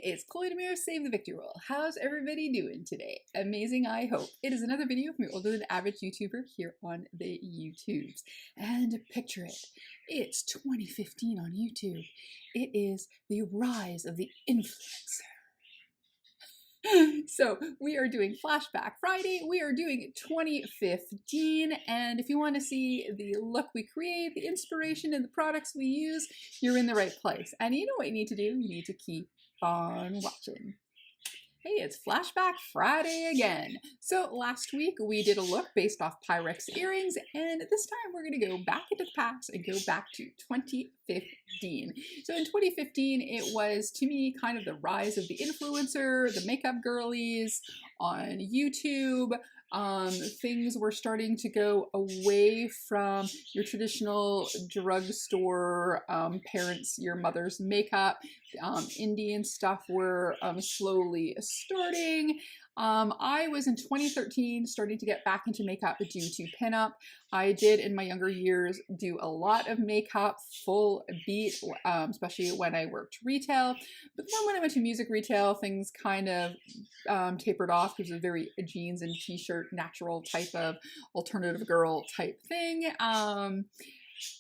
it's Chloe Demir, Save the Victory Roll. How's everybody doing today? Amazing, I hope. It is another video from your older than average YouTuber here on the YouTubes. And picture it, it's 2015 on YouTube. It is the rise of the influencer. So we are doing Flashback Friday. We are doing 2015, and if you want to see the look we create, the inspiration, and the products we use, you're in the right place. And you know what you need to do? You need to keep on watching. Hey, it's Flashback Friday again. So last week we did a look based off Pyrex earrings, and this time we're going to go back into the past and go back to 2015. So in 2015, it was, to me, kind of the rise of the influencer, the makeup girlies on YouTube. Things were starting to go away from your traditional drugstore parents, your mother's makeup. Indian stuff were slowly starting. I was in 2013 starting to get back into makeup due to pinup. I did in my younger years do a lot of makeup, full beat, especially when I worked retail. But then when I went to music retail, things kind of tapered off because it was a very jeans and t-shirt, natural type of alternative girl type thing.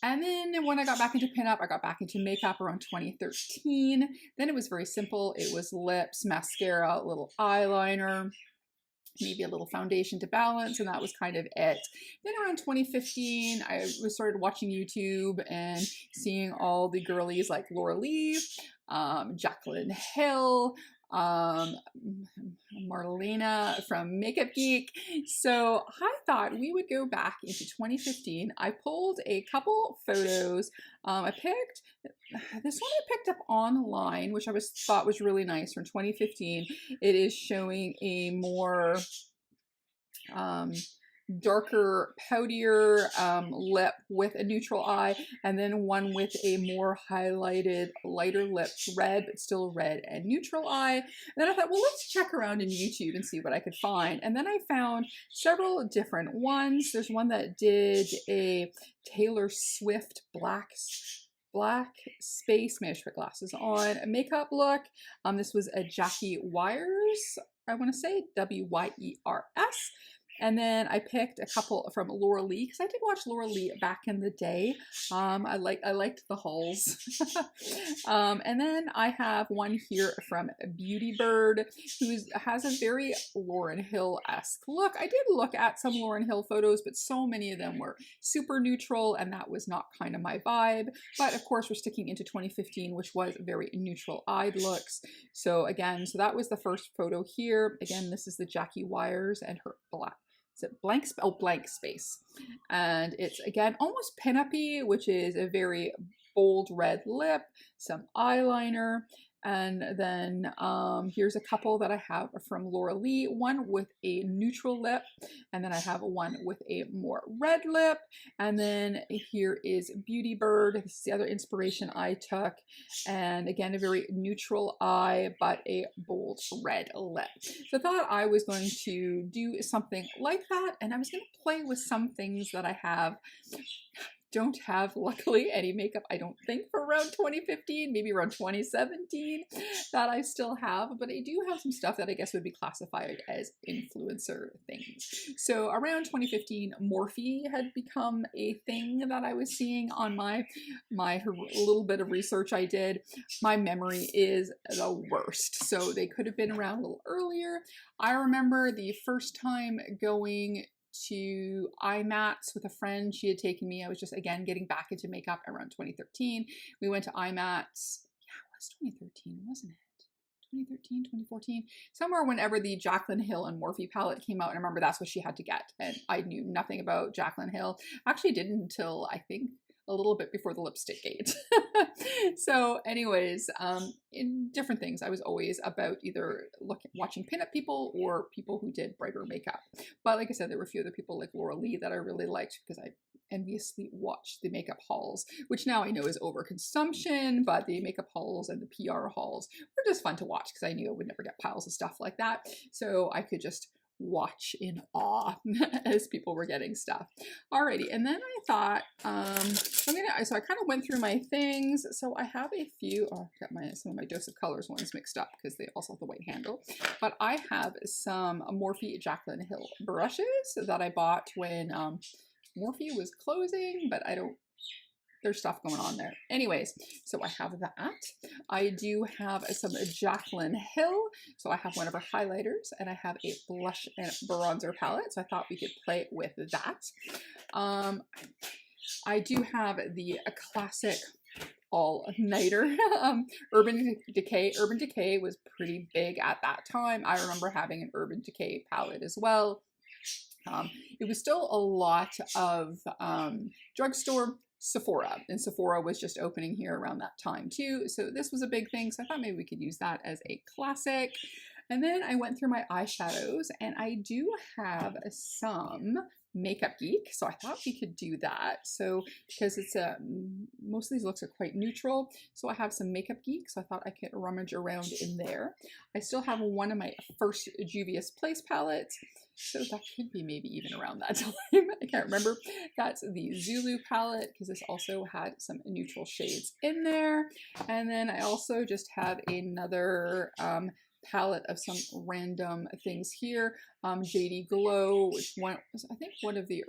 And then when I got back into pinup, I got back into makeup around 2013. Then it was very simple. It was lips, mascara, a little eyeliner, maybe a little foundation to balance, and that was kind of it. Then around 2015, I started watching YouTube and seeing all the girlies like Laura Lee, Jaclyn Hill, Marlena from Makeup Geek. So I thought we would go back into 2015. I pulled a couple photos. I picked this one I picked up online, which I thought was really nice from 2015. It is showing a more darker, poutier lip with a neutral eye, and then one with a more highlighted, lighter lipped red, but still red and neutral eye. And then I thought, well, let's check around in YouTube and see what I could find. And then I found several different ones. There's one that did a Taylor Swift black space, maybe I should put glasses on, a makeup look. This was a Jackie Wires, I want to say, W-Y-E-R-S. And then I picked a couple from Laura Lee, because I did watch Laura Lee back in the day. I liked the hauls. And then I have one here from Beauty Bird, who has a very Lauryn Hill-esque look. I did look at some Lauryn Hill photos, but so many of them were super neutral, and that was not kind of my vibe. But of course, we're sticking into 2015, which was very neutral-eyed looks. So again, so that was the first photo here. Again, this is the Jackie Wires and her black. Is it blank? Oh, blank space. And it's, again, almost pin-up-y, which is a very bold red lip, some eyeliner, and then here's a couple that I have from Laura Lee, one with a neutral lip, and then I have one with a more red lip, and then here is Beauty Bird. This is the other inspiration I took, and again, a very neutral eye, but a bold red lip. So I thought I was going to do something like that, and I was going to play with some things that I don't have, luckily, any makeup, I don't think, for around 2015, maybe around 2017 that I still have, but I do have some stuff that I guess would be classified as influencer things. So around 2015, Morphe had become a thing that I was seeing on my little bit of research I did. My memory is the worst, so they could have been around a little earlier. I remember the first time going to IMATS with a friend. She had taken me. I was just, again, getting back into makeup around 2013. We went to IMATS. Yeah, it was 2013, wasn't it? 2013, 2014, somewhere whenever the Jaclyn Hill and Morphe palette came out. And I remember that's what she had to get. And I knew nothing about Jaclyn Hill. Actually didn't until, I think, a little bit before the lipstick gate. So anyways, in different things, I was always about either watching pinup people or people who did brighter makeup. But like I said, there were a few other people like Laura Lee that I really liked because I enviously watched the makeup hauls, which now I know is overconsumption, but the makeup hauls and the PR hauls were just fun to watch because I knew I would never get piles of stuff like that. So I could just watch in awe as people were getting stuff. Alrighty, and then I thought, so I kind of went through my things. So I have a few, oh, I got some of my Dose of Colors ones mixed up because they also have the white handle. But I have some Morphe Jaclyn Hill brushes that I bought when Morphe was closing, but there's stuff going on there. Anyways, so I have that. I do have some Jaclyn Hill. So I have one of her highlighters, and I have a blush and bronzer palette. So I thought we could play with that. I do have the classic all-nighter Urban Decay. Urban Decay was pretty big at that time. I remember having an Urban Decay palette as well. It was still a lot of drugstore. Sephora, and Sephora was just opening here around that time too, so this was a big thing, so I thought maybe we could use that as a classic. And then I went through my eyeshadows, and I do have some Makeup Geek, so I thought we could do that. So because it's most of these looks are quite neutral, so I have some Makeup Geek, so I thought I could rummage around in there. I still have one of my first Juvia's Place palettes, so that could be maybe even around that time. I can't remember. That's the Zulu palette, because this also had some neutral shades in there. And then I also just have another palette of some random things here. JD Glow, which one was, I think, one of the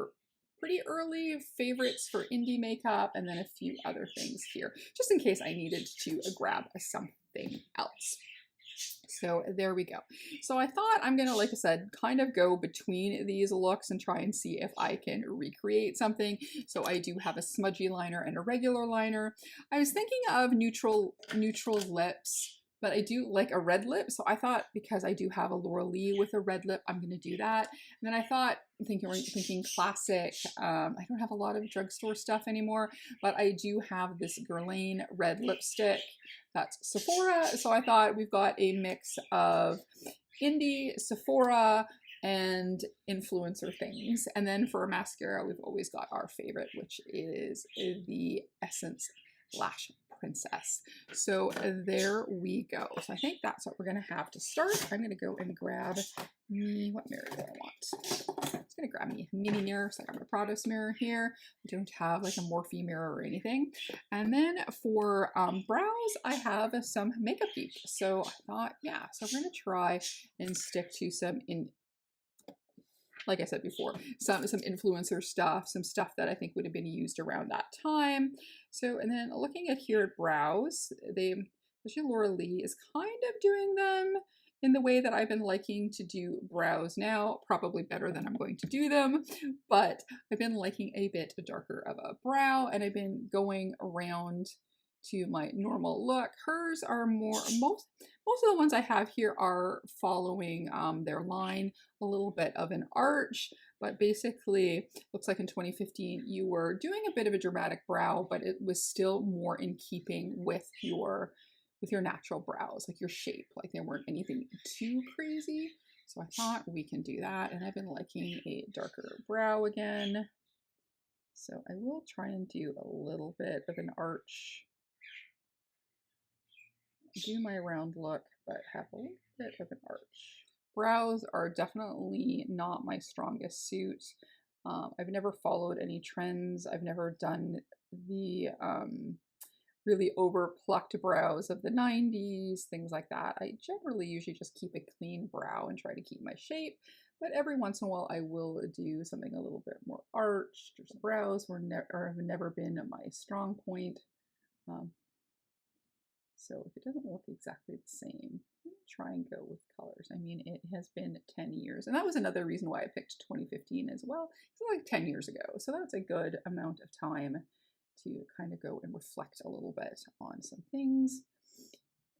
pretty early favorites for indie makeup, and then a few other things here, just in case I needed to grab something else. So there we go. So I thought I'm gonna, like I said, kind of go between these looks and try and see if I can recreate something. So I do have a smudgy liner and a regular liner. I was thinking of neutral lips, but I do like a red lip. So I thought, because I do have a Laura Lee with a red lip, I'm gonna do that. And then I thought, thinking classic, I don't have a lot of drugstore stuff anymore, but I do have this Guerlain red lipstick. That's Sephora, so I thought we've got a mix of indie, Sephora, and influencer things. And then for mascara, we've always got our favorite, which is the Essence Lash Princess. So there we go. So I think that's what we're gonna have to start. I'm gonna go and grab me, what mirror do I want? I'm just gonna grab me a mini mirror. So I got my Prados mirror here. I don't have like a Morphe mirror or anything. And then for brows, I have some Makeup Geek. So I thought, yeah, so we're gonna try and stick to some like I said before, some influencer stuff, some stuff that I think would have been used around that time. So, and then looking at here at brows, especially Laura Lee is kind of doing them in the way that I've been liking to do brows now, probably better than I'm going to do them, but I've been liking a bit darker of a brow, and I've been going around to my normal look. Hers are more, most of the ones I have here are following their line, a little bit of an arch, but basically looks like in 2015 you were doing a bit of a dramatic brow, but it was still more in keeping with your natural brows, like your shape, like they weren't anything too crazy. So I thought we can do that, and I've been liking a darker brow again. So I will try and do a little bit of an arch, do my round look, but have a little bit of an arch. Brows are definitely not my strongest suit. I've never followed any trends. I've never done the really over plucked brows of the 90s, things like that. I generally usually just keep a clean brow and try to keep my shape, but every once in a while I will do something a little bit more arched. Brows have never been my strong point. So if it doesn't look exactly the same, I'm gonna try and go with colors. I mean, it has been 10 years, and that was another reason why I picked 2015 as well. It's like 10 years ago, so that's a good amount of time to kind of go and reflect a little bit on some things.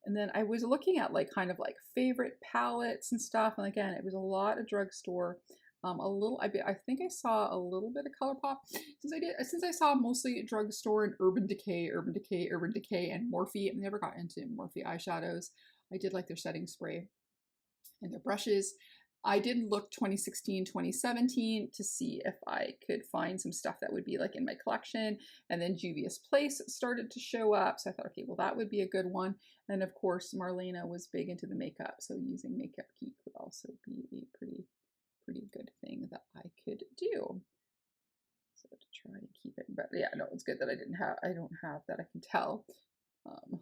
And then I was looking at like kind of like favorite palettes and stuff, and again, it was a lot of drugstore. I think I saw a little bit of ColourPop since I saw mostly drugstore and Urban Decay, and Morphe. I never got into Morphe eyeshadows. I did like their setting spray and their brushes. I did look 2016, 2017 to see if I could find some stuff that would be like in my collection. And then Juvia's Place started to show up. So I thought, okay, well, that would be a good one. And of course, Marlena was big into the makeup. So using Makeup Geek would also be a pretty pretty good thing that I could do. So to try and keep it, but yeah, no, it's good that I don't have that, I can tell.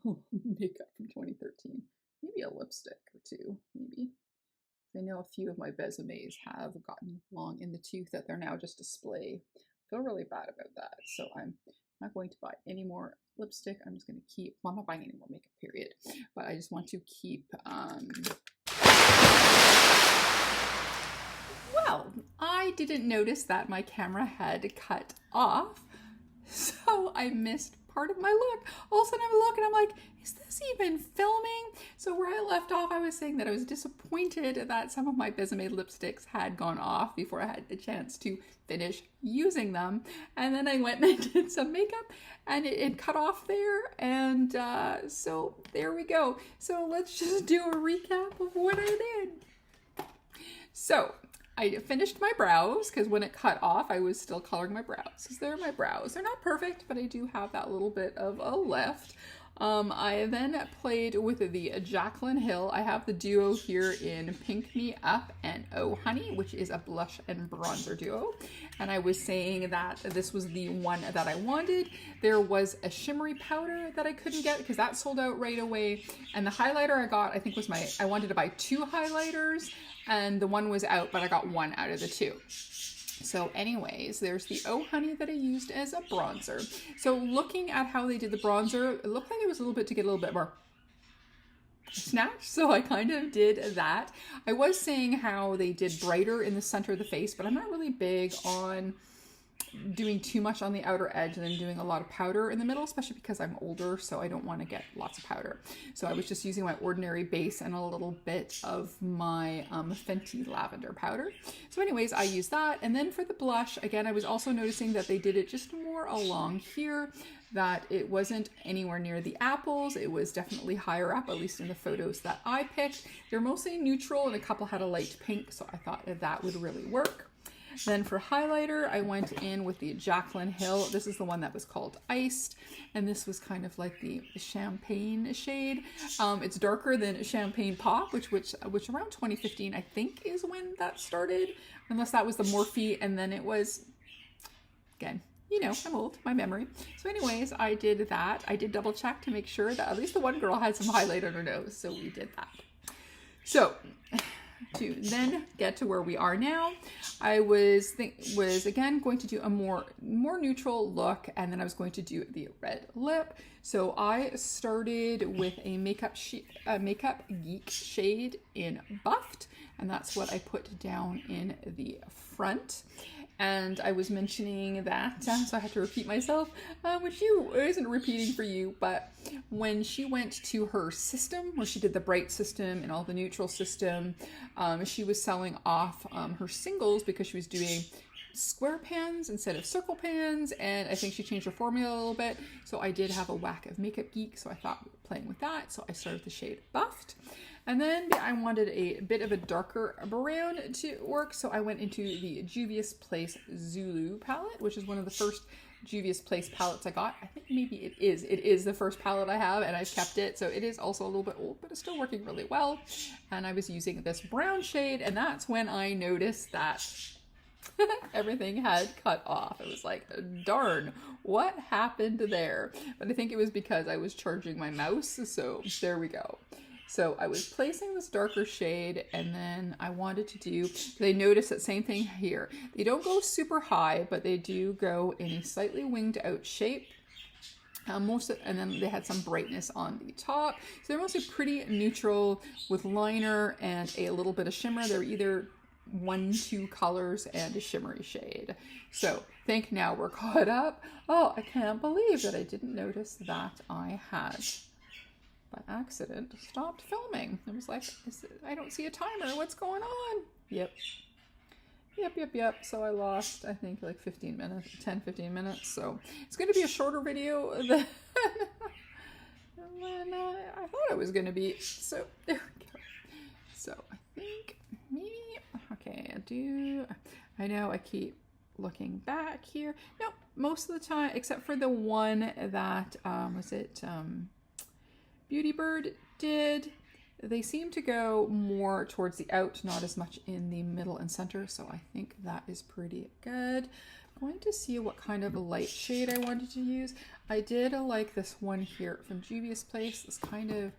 Makeup from 2013. Maybe a lipstick or two, maybe. I know a few of my Besames have gotten long in the tooth that they're now just display. I feel really bad about that. So I'm not going to buy any more lipstick. I'm just going to keep, well, I'm not buying any more makeup, period. But I just want to keep, well, I didn't notice that my camera had cut off. So I missed part of my look. All of a sudden I'm looking, I'm like, is this even filming? So where I left off, I was saying that I was disappointed that some of my Besame lipsticks had gone off before I had a chance to finish using them. And then I went and I did some makeup and it cut off there. And so there we go. So let's just do a recap of what I did. So I finished my brows because when it cut off, I was still coloring my brows. Because they're my brows. They're not perfect, but I do have that little bit of a lift. I then played with the Jaclyn Hill. I have the duo here in Pink Me Up and Oh Honey, which is a blush and bronzer duo. And I was saying that this was the one that I wanted. There was a shimmery powder that I couldn't get because that sold out right away. And the highlighter I got, I think was I wanted to buy 2 highlighters and the one was out, but I got 1 out of the 2. So anyways, there's the Oh Honey that I used as a bronzer. So looking at how they did the bronzer, it looked like it was a little bit to get a little bit more snatched. So I kind of did that. I was saying how they did brighter in the center of the face, but I'm not really big on doing too much on the outer edge and then doing a lot of powder in the middle, especially because I'm older, so I don't want to get lots of powder. So I was just using my ordinary base and a little bit of my Fenty lavender powder. So anyways, I used that. And then for the blush, again, I was also noticing that they did it just more along here, that it wasn't anywhere near the apples. It was definitely higher up, at least in the photos that I picked. They're mostly neutral and a couple had a light pink, so I thought that would really work. Then for highlighter, I went in with the Jaclyn Hill. This is the one that was called Iced, and this was kind of like the champagne shade. It's darker than Champagne Pop, which around 2015, I think, is when that started, unless that was the Morphe, and then it was, again, you know, I'm old, my memory. So anyways, I did that. I did double check to make sure that at least the one girl had some highlight on her nose, so we did that. So to then get to where we are now, I was again going to do a more neutral look, and then I was going to do the red lip. So I started with a Makeup Geek shade in Buffed, and that's what I put down in the front. And I was mentioning that, so I had to repeat myself, which isn't repeating for you, but when she went to her system, where she did the bright system and all the neutral system, she was selling off her singles because she was doing square pans instead of circle pans, and I think she changed her formula a little bit. So I did have a whack of Makeup Geek, so I thought playing with that. So I started with the shade Buffed. And then I wanted a bit of a darker brown to work, so I went into the Juvia's Place Zulu palette, which is one of the first Juvia's Place palettes I got. I think maybe it is the first palette I have, and I've kept it, so it is also a little bit old, but it's still working really well. And I was using this brown shade, and that's when I noticed that everything had cut off. It was like, darn, what happened there? But I think it was because I was charging my mouse, so there we go. So I was placing this darker shade, and then I wanted to do, they notice that same thing here. They don't go super high, but they do go in a slightly winged out shape. And then they had some brightness on the top. So they're mostly pretty neutral with liner and a little bit of shimmer. They're either 1-2 colors and a shimmery shade. So I think now we're caught up. Oh, I can't believe that I didn't notice that I had, by accident, stopped filming. I was like, I don't see a timer. What's going on? Yep. So I lost, I think, like 15 minutes. So it's going to be a shorter video than I thought it was going to be. So there we go. So I think maybe, okay, I know I keep looking back here. Nope, most of the time, except for the one that, Beauty Bird did. They seem to go more towards the out, not as much in the middle and center, so I think that is pretty good. I'm going to see what kind of a light shade I wanted to use. I did like this one here from Juvia's Place, this kind of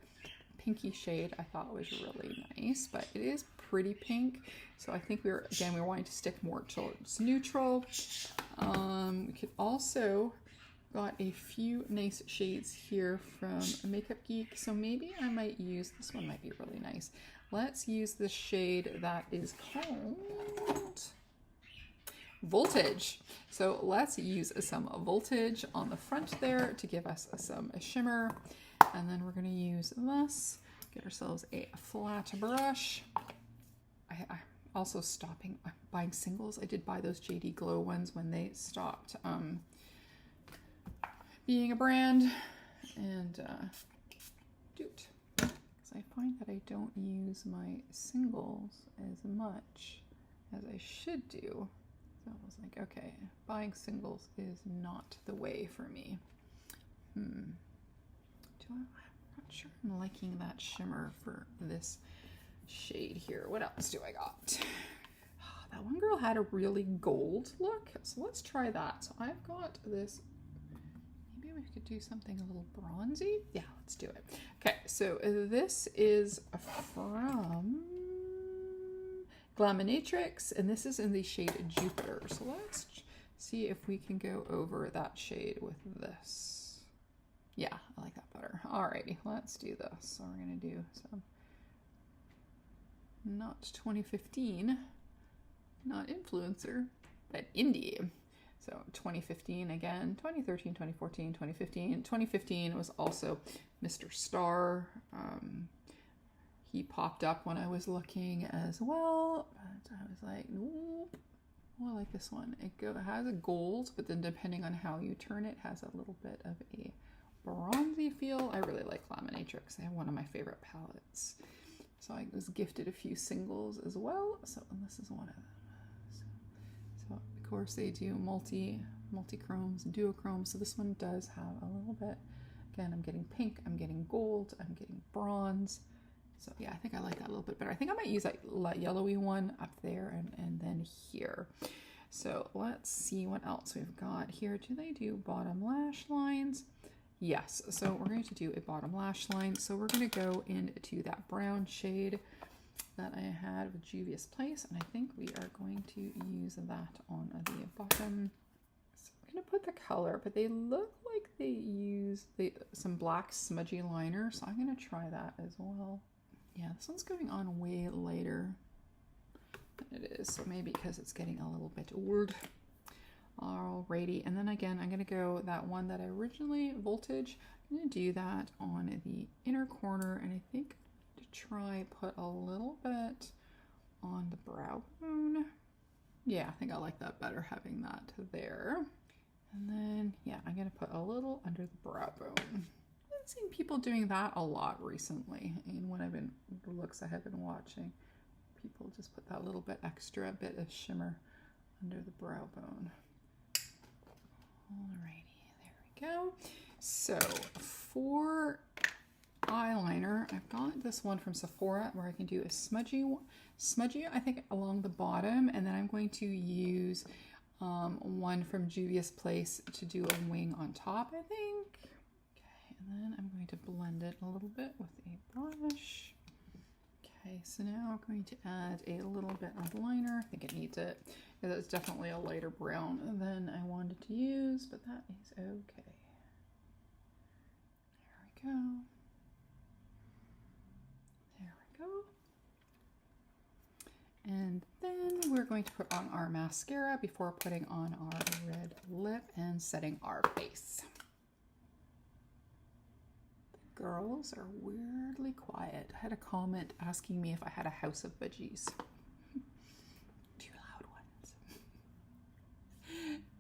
pinky shade I thought was really nice, but it is pretty pink. So I think we're wanting to stick more towards neutral. We could also got a few nice shades here from Makeup Geek, so maybe I might use, this one might be really nice. Let's use the shade that is called Voltage. So let's use some Voltage on the front there to give us some shimmer. And then we're going to use this, get ourselves a flat brush. I'm also stopping buying singles. I did buy those JD Glow ones when they stopped being a brand. And because I find that I don't use my singles as much as I should do. So I was like, okay, buying singles is not the way for me. I'm not sure I'm liking that shimmer for this shade here. What else do I got? That one girl had a really gold look, so let's try that. So I've got this, maybe we could do something a little bronzy. Yeah, let's do it. Okay, so this is from Glaminatrix, and this is in the shade Jupiter. So let's see if we can go over that shade with this. Yeah, I like that better. Alrighty, let's do this. So we're gonna do some, not 2015, not influencer, but indie. So 2015 again, 2013, 2014, 2015. 2015 was also Mr. Star. He popped up when I was looking as well, but I was like, nope. Oh, I like this one. It has a gold, but then depending on how you turn it, has a little bit of a bronzy feel. I really like Glaminatrix. They have one of my favorite palettes. So I was gifted a few singles as well. So and this is one of them. So of course they do multi-chromes and duochromes. So this one does have a little bit. Again, I'm getting pink, I'm getting gold, I'm getting bronze. So yeah, I think I like that a little bit better. I think I might use that yellowy one up there and then here. So let's see what else we've got here. Do they do bottom lash lines? Yes, so we're going to do a bottom lash line. So we're going to go into that brown shade that I had with Juvia's Place, and I think we are going to use that on the bottom. So I'm going to put the color, but they look like they use some black smudgy liner, so I'm going to try that as well. Yeah, this one's going on way later than it is, so maybe because it's getting a little bit old. Alrighty, and then again, I'm going to go that one that I originally, Voltage. I'm going to do that on the inner corner, and I think to try put a little bit on the brow bone. Yeah, I think I like that better, having that there. And then, yeah, I'm going to put a little under the brow bone. I've seen people doing that a lot recently, and when the looks I have been watching, people just put that little bit extra bit of shimmer under the brow bone. Alrighty, there we go. So for eyeliner, I've got this one from Sephora where I can do a smudgy, I think, along the bottom, and then I'm going to use one from Juvia's Place to do a wing on top, I think. Okay, and then I'm going to blend it a little bit with a brush. Okay, so now I'm going to add a little bit of liner. I think it needs it. It's definitely a lighter brown than I wanted to use, but that is okay. There we go. There we go. And then we're going to put on our mascara before putting on our red lip and setting our face. The girls are weirdly quiet. I had a comment asking me if I had a house of budgies. Two loud ones.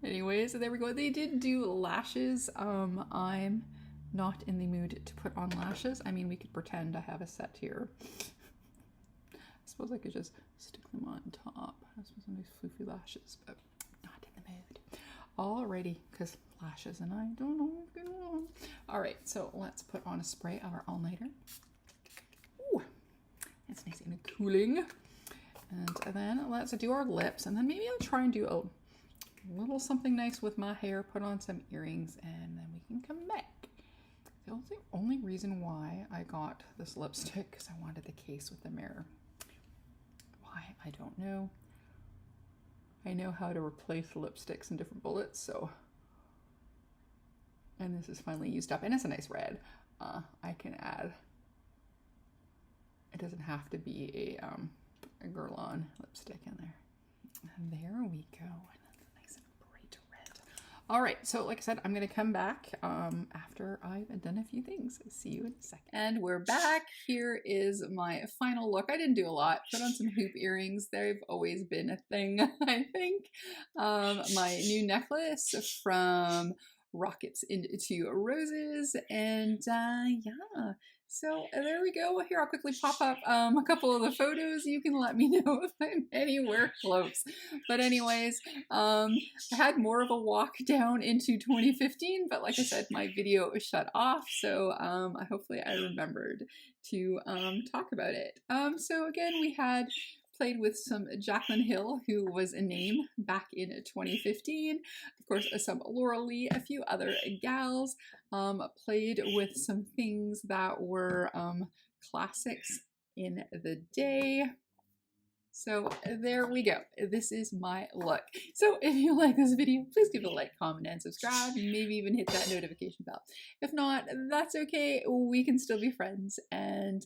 Anyways, so there we go. They did do lashes. I'm not in the mood to put on lashes. I mean, we could pretend I have a set here. I suppose I could just stick them on top. I suppose some nice floofy lashes, but not in the mood. Alrighty, because lashes and I don't know what's going on. Alright, so let's put on a spray of our all-nighter. Ooh, It's nice and cooling. And then let's do our lips, and then maybe I'll try and do a little something nice with my hair, put on some earrings, and then we can come back. The only reason why I got this lipstick because I wanted the case with the mirror. Why, I don't know. I know how to replace lipsticks in different bullets, so. And this is finally used up, and it's a nice red. I can add. It doesn't have to be a Guerlain lipstick in there. And there we go. And that's a nice and bright red. All right, so like I said, I'm gonna come back after I've done a few things. See you in a second. And we're back. Here is my final look. I didn't do a lot. Put on some hoop earrings. They've always been a thing, I think. My new necklace from Rockets into Roses, and yeah, so there we go. Here, I'll quickly pop up a couple of the photos. You can let me know if I'm anywhere close. But anyways, I had more of a walk down into 2015, but like I said, my video was shut off, so hopefully I remembered to talk about it. So again, we had played with some Jaclyn Hill, who was a name back in 2015. Of course, some Laura Lee, a few other gals. Played with some things that were classics in the day. So there we go. This is my look. So if you like this video, please give it a like, comment, and subscribe. Maybe even hit that notification bell. If not, that's okay. We can still be friends and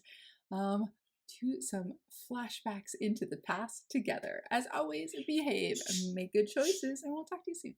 do some flashbacks into the past together. As always, behave, make good choices, and we'll talk to you soon.